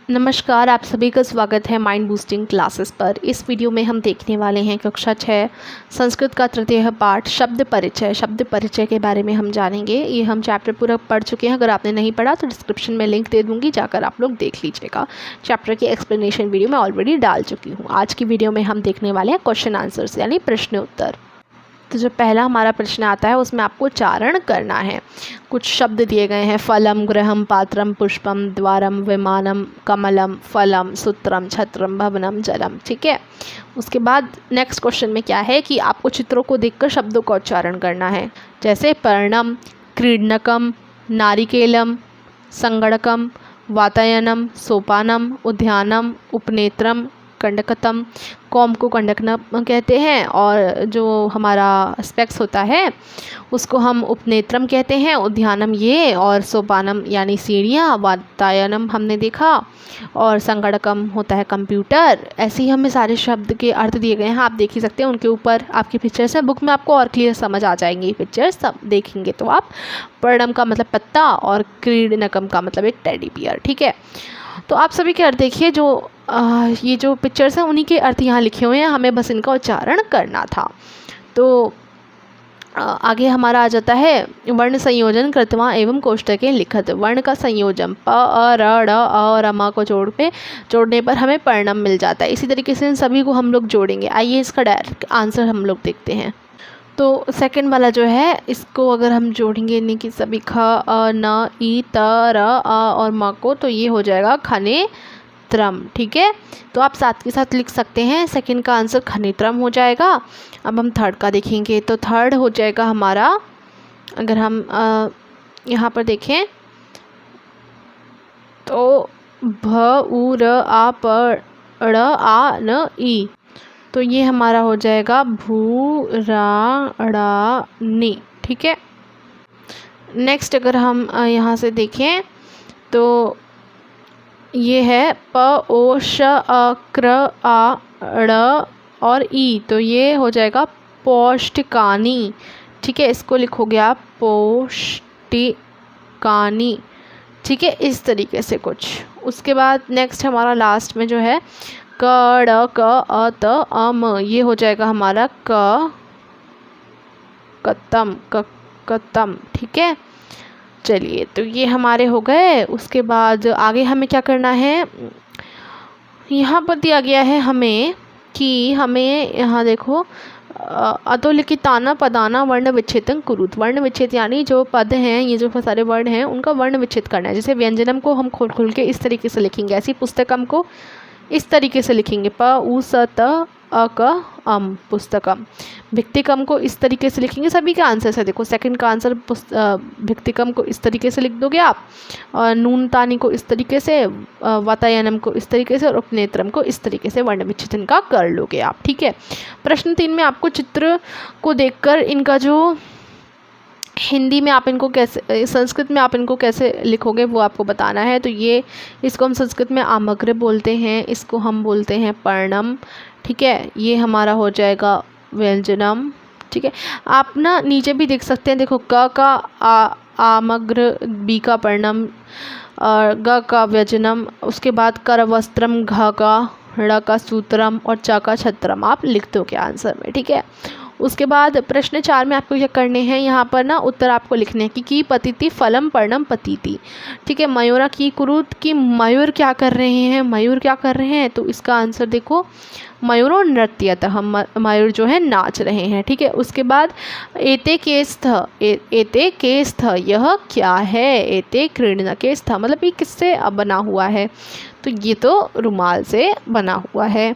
नमस्कार, आप सभी का स्वागत है माइंड बूस्टिंग क्लासेस पर। इस वीडियो में हम देखने वाले हैं कक्षा 6 संस्कृत का तृतीय पाठ शब्द परिचय के बारे में हम जानेंगे। ये हम चैप्टर पूरा पढ़ चुके हैं। अगर आपने नहीं पढ़ा तो डिस्क्रिप्शन में लिंक दे दूँगी, जाकर आप लोग देख लीजिएगा। चैप्टर की एक्सप्लेनेशन वीडियो मैं ऑलरेडी डाल चुकी हूँ। आज की वीडियो में हम देखने वाले हैं क्वेश्चन आंसर्स यानी प्रश्न उत्तर। तो जो पहला हमारा प्रश्न आता है उसमें आपको उच्चारण करना है। कुछ शब्द दिए गए हैं, फलम, गृहम, पात्रम, पुष्पम, द्वारम, विमानम, कमलम, फलम, सूत्रम, छत्रम, भवनम, जलम। ठीक है। उसके बाद नेक्स्ट क्वेश्चन में क्या है कि आपको चित्रों को देखकर शब्दों का उच्चारण करना है। जैसे पर्णम, क्रीडनकम, नारिकेलम, संगणकम, वातायनम, सोपानम, उद्यानम, उपनेत्रम, कंडकतम। कॉम को कंडकनम कहते हैं और जो हमारा स्पेक्स होता है उसको हम उपनेत्रम कहते हैं। उद्यानम ये, और सोपानम यानी सीढ़ियाँ, वातायनम हमने देखा, और संगणकम होता है कंप्यूटर। ऐसे ही हमें सारे शब्द के अर्थ दिए गए हैं, आप देख ही सकते हैं। उनके ऊपर आपकी पिक्चर्स हैं, बुक में आपको और क्लियर समझ आ जाएंगी ये पिक्चर्स, सब देखेंगे तो आप। पर्णम का मतलब पत्ता और क्रीडनकम का मतलब एक टेडी बियर। ठीक है। तो आप सभी के अर्थ देखिए, जो ये जो पिक्चर्स हैं उन्हीं के अर्थ यहाँ लिखे हुए हैं, हमें बस इनका उच्चारण करना था। तो आगे हमारा आ जाता है वर्ण संयोजन कृत्वा एवं कोष्ठके लिखत। वर्ण का संयोजन प, अ, र, ड़, अ और अमा को जोड़ने पर हमें पर्णम मिल जाता है। इसी तरीके से इन सभी को हम लोग जोड़ेंगे। आइए इसका डायरेक्ट आंसर हम लोग देखते हैं। तो सेकंड वाला जो है, इसको अगर हम जोड़ेंगे इन्हीं की सभी ख, अ, न, ई, त, र, अ और म को, तो ये हो जाएगा खनेत्रम। ठीक है। तो आप साथ के साथ लिख सकते हैं। सेकंड का आंसर खनेत्रम हो जाएगा। अब हम थर्ड का देखेंगे तो थर्ड हो जाएगा हमारा, अगर हम यहाँ पर देखें तो भ, उ, र, आ, प, ड़, आ, न, ई। तो ये हमारा हो जाएगा भू, रा, ड़ा, नी। ठीक है। नेक्स्ट अगर हम यहाँ से देखें तो ये है प, ओ, श, अ, क्र, आ, ड़ और ई। तो ये हो जाएगा पौष्टिकानी। ठीक है। इसको लिखोगे आप पौष्टिकानी। ठीक है। इस तरीके से कुछ। उसके बाद नेक्स्ट हमारा लास्ट में जो है क, ड़, क, अ, त, अम। ये हो जाएगा हमारा कतम। ठीक है। चलिए, तो ये हमारे हो गए। उसके बाद आगे हमें क्या करना है, यहाँ पर दिया गया है हमें कि हमें यहाँ देखो अधोलिखिताना पदाना वर्ण विच्छेदन कुरुत। वर्ण विच्छेद यानी जो पद हैं, ये जो सारे वर्ण हैं उनका वर्ण विच्छेद करना है। जैसे व्यंजनम को हम खोल के इस तरीके से लिखेंगे, ऐसी पुस्तकम को इस तरीके से लिखेंगे, प, उ, स, त, अ, क, अम, पुस्तकम। भिक्तिकम को इस तरीके से लिखेंगे। सभी के आंसर है देखो। सेकंड का आंसर भिक्तिकम को इस तरीके से लिख दोगे आप, और नूनतानी को इस तरीके से, वातायनम को इस तरीके से, और उपनेत्रम को इस तरीके से वर्ण विच्छेदन का कर लोगे आप। ठीक है। प्रश्न 3 में आपको चित्र को देखकर इनका जो हिंदी में आप इनको कैसे, संस्कृत में आप इनको कैसे लिखोगे वो आपको बताना है। तो ये, इसको हम संस्कृत में आमग्र बोलते हैं, इसको हम बोलते हैं पर्णम। ठीक है। ये हमारा हो जाएगा व्यंजनम। ठीक है। आप ना नीचे भी देख सकते हैं, देखो क का आमग्र, बी का पर्णम, और ग का व्यंजनम, उसके बाद कर वस्त्रम, घ का, ड़ का सूत्रम और च का छत्रम आप लिख दोगे आंसर में। ठीक है। उसके बाद प्रश्न 4 में आपको क्या करने हैं, यहाँ पर ना उत्तर आपको लिखने हैं कि पतिति फलम पर्णम पतिति। ठीक है। मयूरा की कुरुत की, मयूर क्या कर रहे हैं, तो इसका आंसर देखो मयूरो नृत्यत, हम मयूर जो है नाच रहे हैं। ठीक है। उसके बाद एते के स्थ, यह क्या है, एते क्रीडन के स्थ मतलब ये किससे बना हुआ है, तो ये तो रुमाल से बना हुआ है।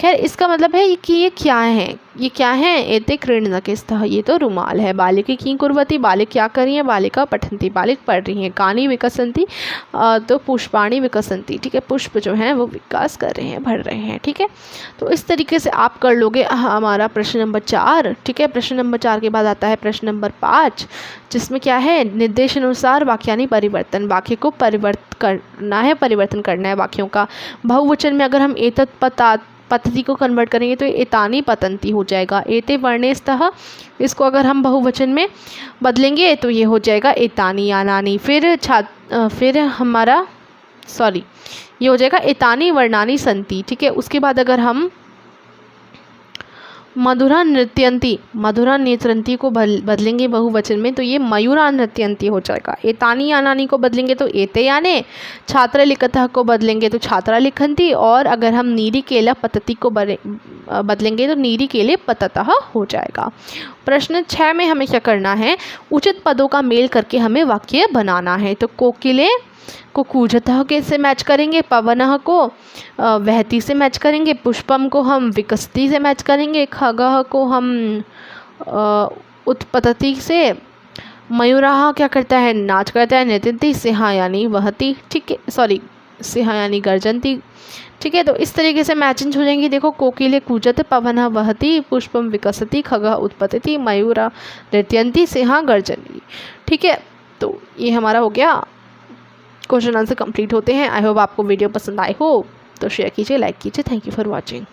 खैर, इसका मतलब है कि ये क्या है, एते क्रीडनकस्थः, ये तो रुमाल है। बालिके की कुर्वती, बालिक क्या कर रही हैं, बालिका पठन्ति, बालिक पढ़ रही हैं। कानी विकसन्ति, तो पुष्पाणी विकसन्ति। ठीक है। पुष्प जो हैं वो विकास कर रहे हैं, भर रहे हैं। ठीक है। तो इस तरीके से आप कर लोगे हमारा प्रश्न नंबर 4। ठीक है। प्रश्न नंबर 4 के बाद आता है प्रश्न नंबर 5, जिसमें क्या है, निर्देशानुसार वाक्यानि परिवर्तन। वाक्य को परिवर्तन करना है वाक्यों का। बहुवचन में अगर हम एतत् पतति को कन्वर्ट करेंगे तो एतानी पतंती हो जाएगा। एते वर्णेस्तः, इसको अगर हम बहुवचन में बदलेंगे तो ये हो जाएगा एतानी यानानी। फिर हमारा सॉरी, ये हो जाएगा एतानी वर्णानी संति। ठीक है, उसके बाद अगर हम मधुरा नृत्यंती को बदलेंगे बहुवचन में तो ये मयूरा नृत्यंती हो जाएगा। एतानी यानानी को बदलेंगे तो एते याने, छात्र लिखतः को बदलेंगे तो छात्रा लिखन्ति, और अगर हम नीरी केला पतति को बदलेंगे तो नीरी केले पततः हो जाएगा। प्रश्न 6 में हमें क्या करना है, उचित पदों का मेल करके हमें वाक्य बनाना है। तो कोकिले को कूजतः के से मैच करेंगे, पवनः को वहती से मैच करेंगे, पुष्पम को हम विकसती से मैच करेंगे, खगः को हम उत्पतति से, मयूराः क्या करता है, नाच करता है, नृत्यन्ति, सिंहा यानी वहती, ठीक है, सॉरी सिंहा यानी गर्जन्ती। ठीक है, तो इस तरीके से मैचिंग हो जाएंगी। देखो, कोकिले कूजत, पवनः वहती, पुष्पम विकसति, खगः उत्पतति, मयूरा नृत्यन्ति, सिंहा गर्जन्ति। ठीक है, तो ये हमारा हो गया, क्वेश्चन आंसर कंप्लीट होते हैं। आई होप आपको वीडियो पसंद आए हो, तो शेयर कीजिए, लाइक कीजिए। Thank you for watching.